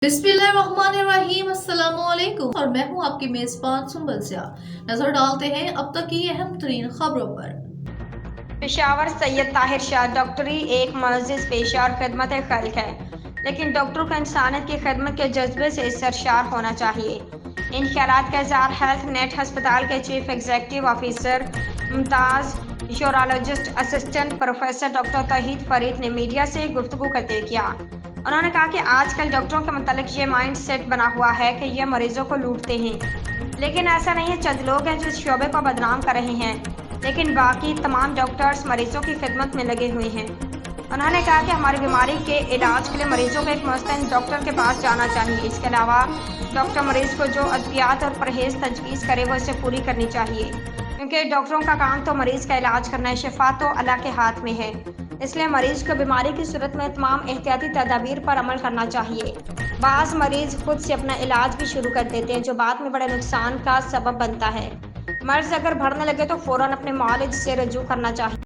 बिस्मिल्लाहिर्रहमानिर्रहीम अस्सलामुअलैकुम और मैं हूं आपकी मेजबान सुंबल सिया। नजर डालते हैं अब तक की अहम तरीन खबरों पर। पेशावर सैयद ताहिर शाह डॉक्टरी एक मुअज़्ज़िज़ पेशा और खिदमत खल्क है, लेकिन डॉक्टरों को इंसानियत की खिदमत के जज्बे से सरशार होना चाहिए। इन ख्यालात का इज़हार हेल्थ नेट अस्पताल के chief executive officer Mumtaz urologist assistant professor doctor Tauheed Farid ने मीडिया से गुफ्तगू करते किया। उन्होंने कहा कि आजकल डॉक्टरों के मुतालिक ये माइंड सेट बना हुआ है कि ये मरीजों को लूटते हैं, लेकिन ऐसा नहीं है। चंद लोग हैं जो इस शोबे को बदनाम कर रहे हैं, लेकिन बाकी तमाम डॉक्टर्स मरीजों की खिदमत में लगे हुए हैं। उन्होंने कहा कि हमारी बीमारी के इलाज के लिए मरीजों को एक मुस्तैद डॉक्टर के पास जाना चाहिए। इसके अलावा डॉक्टर मरीज को जो अद्वियात और परहेज तजवीज़ करे वो इसे पूरी करनी चाहिए, क्योंकि डॉक्टरों का काम तो मरीज का इलाज करना है। शिफा तो अल्लाह के हाथ में है, इसलिए मरीज को बीमारी की सूरत में तमाम एहतियाती तदाबीर पर अमल करना चाहिए। बाज़ मरीज खुद से अपना इलाज भी शुरू कर देते हैं, जो बाद में बड़े नुकसान का सबब बनता है। मर्ज अगर बढ़ने लगे तो फ़ौरन अपने मुआलिज से रजू करना चाहिए।